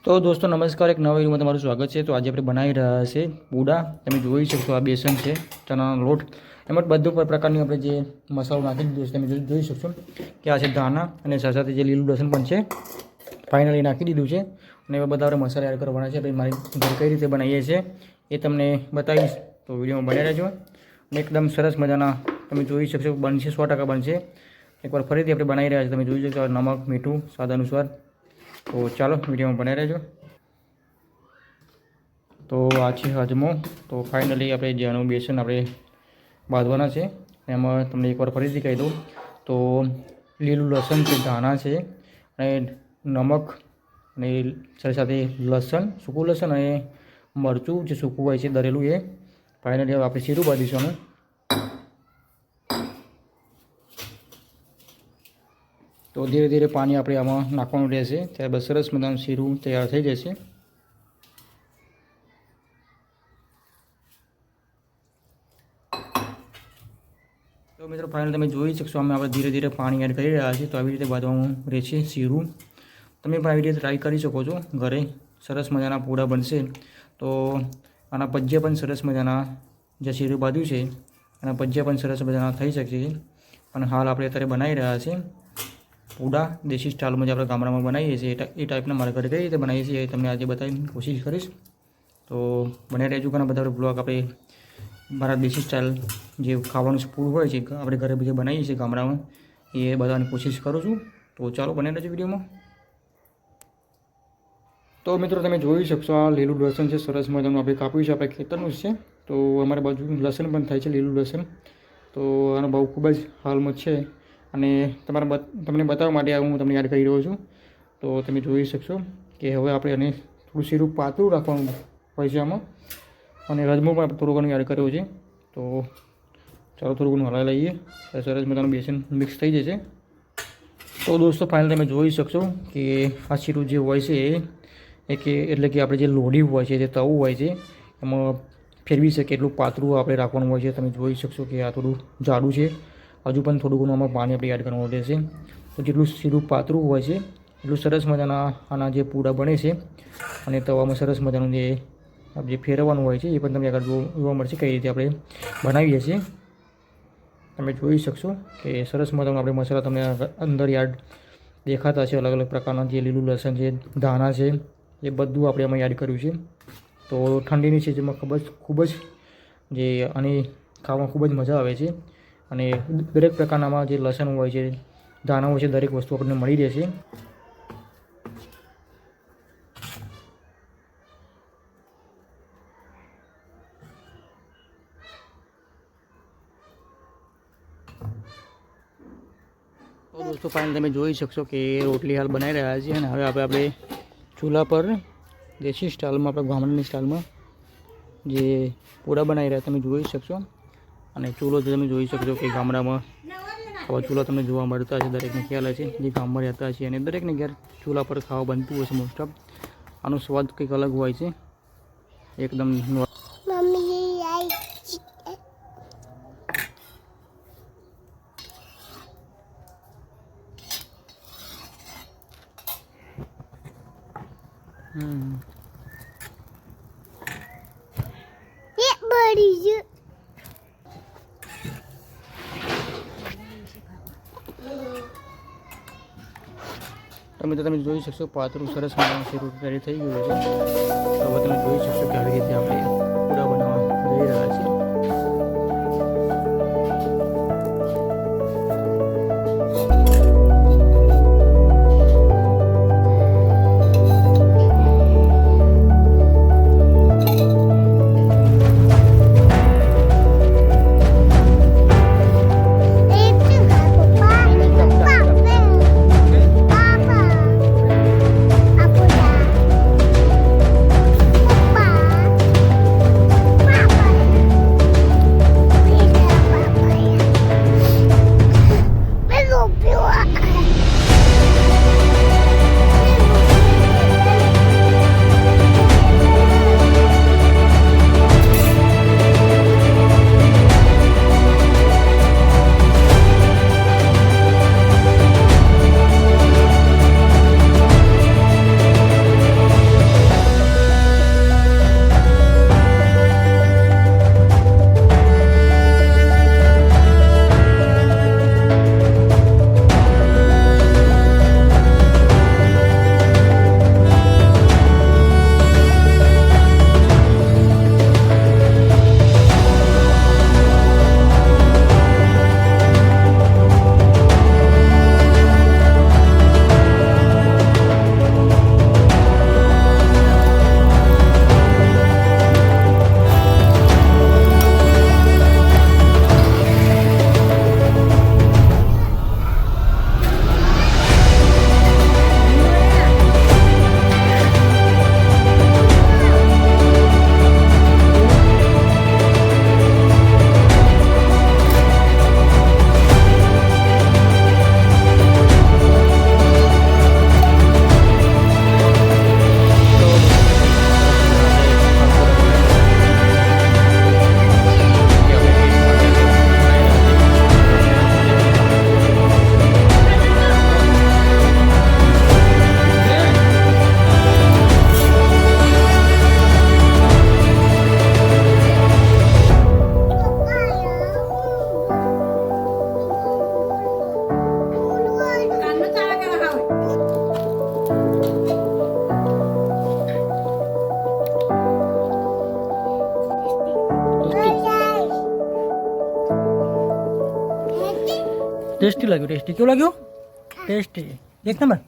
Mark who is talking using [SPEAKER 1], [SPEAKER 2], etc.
[SPEAKER 1] તો દોસ્તો નમસ્કાર, એક નવા વિડીયોમાં તમારું સ્વાગત છે। તો આજે આપણે બનાવી રહ્યા છે પૂડા। તમે જોઈ શકશો આ બેસન છે, ચણાનો લોટ, એમાં બધું પ્રકારની આપણે જે મસાલો નાખી દીધો છે। તમે જોઈ શકશો કે આ છે ધાણા અને સાથે જે લીલું લસણ પણ છે, ફાઇનલી નાખી દીધું છે। અને એવા બધા આપણે મસાલા એડ કરવાના છે। મારી ઘરે કઈ રીતે બનાવીએ છીએ એ તમને બતાવીશ, તો વિડીયોમાં બન્યા રહેજો। અને એકદમ સરસ મજાના તમે જોઈ શકશો બનશે, 100% બનશે। એકવાર ફરીથી આપણે બનાવી રહ્યા છીએ। તમે જોઈ શકશો નમક, મીઠું સ્વાદ અનુસાર। તો ચાલો વિડીયોમાં બનાવી રહેજો। તો આ છે અજમો। તો ફાઇનલી આપણે જેનું બેસન આપણે બાંધવાના છે એમાં તમને એકવાર ફરીથી કહી દઉં તો લીલું લસણ છે, ધાણા છે અને નમક અને સાથે લસણ, સૂકું લસણ અને મરચું જે સૂકું હોય છે દરેલું, એ ફાઇનલી હવે આપણે શીરું બાંધીશું આનું। તો ધીરે ધીરે પાણી આપણે આમાં નાખવાનું રહેશે, ત્યારબાદ સરસ મજાનું શીરું તૈયાર થઈ જશે। તો મિત્રો ફાઇનલ તમે જોઈ શકશો આપણે ધીરે ધીરે પાણી એડ કરી રહ્યા છીએ। તો આવી રીતે બાંધવાનું રહેશે શીરું। તમે પણ આવી રીતે ટ્રાય કરી શકો છો ઘરે, સરસ મજાના પૂડા બનશે। તો આના ભજીયા પણ સરસ મજાના, જે શીરું બાંધ્યું છે એના ભજીયા પણ સરસ મજાના થઈ શકે છે। પણ હાલ આપણે અત્યારે બનાવી રહ્યા છીએ પૂડા દેશી સ્ટાઇલમાં, જે આપણે ગામડામાં બનાવીએ છીએ એ ટાઈપના મારા ઘરે કઈ રીતે બનાવીએ છીએ એ તમને આજે બતાવવાની કોશિશ કરીશ। તો બનાવી રહેજો। ઘણા બધા બ્લોગ આપણે મારા દેશી સ્ટાઇલ જે ખાવાનું ફૂડ હોય છે આપણે ઘરે બીજે બનાવીએ છીએ ગામડામાં, એ બધાની કોશિશ કરું છું। તો ચાલો બનાવી રહેજો વિડીયોમાં। તો મિત્રો તમે જોઈ શકશો આ લીલું લસણ છે, સરસ મજાનું આપણે કાપ્યું છે, આપણે ખેતરનું છે। તો અમારી બાજુ લસણ પણ થાય છે, લીલું લસણ। તો આનો ભાવ ખૂબ જ હાલમાં છે અને તમને બતાવવા માટે હું તમને યાદ કરી રહ્યો છું। તો તમે જોઈ શકશો કે હવે આપણે એને થોડું શીરું પાતળું રાખવાનું હોય છે આમાં, અને રજમો પણ થોડું ઘણું યાદ કર્યો છે। તો ચાલો થોડું ઘણું હલાવી લઈએ, સરસ મજાનું બેસન મિક્સ થઈ જશે। તો દોસ્તો ફાઇનલ તમે જોઈ શકશો કે આ શીરું જે હોય છે એટલે કે આપણે જે લોઢી હોય છે, જે તવું હોય છે, એમાં ફેરવી શકે એટલું પાતળું આપણે રાખવાનું હોય છે। તમે જોઈ શકશો કે આ થોડું જાડું છે, હજુ પણ થોડું ઘણું આમાં પાણી આપણે એડ કરવાનું રહેશે। તો જેટલું શીરું પાતળું હોય છે એટલું સરસ મજાના આના જે પૂડા બને છે। અને તવામાં સરસ મજાનું જે ફેરવવાનું હોય છે એ પણ તમને આગળ જોવા મળશે કઈ રીતે આપણે બનાવીએ છીએ। તમે જોઈ શકશો કે સરસ મજાનું આપણે મસાલા તમને અંદર યાદ દેખાતા છે, અલગ અલગ પ્રકારના જે લીલું લસણ છે, ધાણા છે, એ બધું આપણે એમાં યાદ કર્યું છે। તો ઠંડીની સિઝનમાં ખૂબ જ જે આની ખાવામાં ખૂબ જ મજા આવે છે। અને દરેક પ્રકારનામાં જે લસણ હોય છે, ધાણા હોય છે, દરેક વસ્તુ આપણને મળી રહેશે। તો દોસ્તો ફાઇનલ તમે જોઈ શકશો કે રોટલી હાલ બનાવી રહ્યા છીએ, અને હવે આપણે ચૂલા પર દેશી સ્ટાઇલમાં, આપણે ગામડાની સ્ટાઇલમાં જે પૂડા બનાવી રહ્યા તમે જોઈ શકશો। અને ચૂલો તમે જોઈ શકશો કે ગામડામાં આવા ચૂલા તમને જોવા મળતા છે, દરેકને ખ્યાલ છે જે ગામમાં રહેતા છે, અને દરેકને ઘેર ચૂલા પર ખાવા બનતું હોય છે મોસ્ટ ઓફ। આનો સ્વાદ કંઈક અલગ હોય છે એકદમ। તમે જોઈ શકશો પાતળું સરસ મજાનું શીરું રેડી થઈ ગયું છે। હવે તમે જોઈ શકશો કે આવી રીતે આપણે પૂડા બનાવવા જઈ રહ્યા છીએ। ટેસ્ટી લાગ્યું, ટેસ્ટી. કેવું લાગ્યું? ટેસ્ટી, એક નંબર.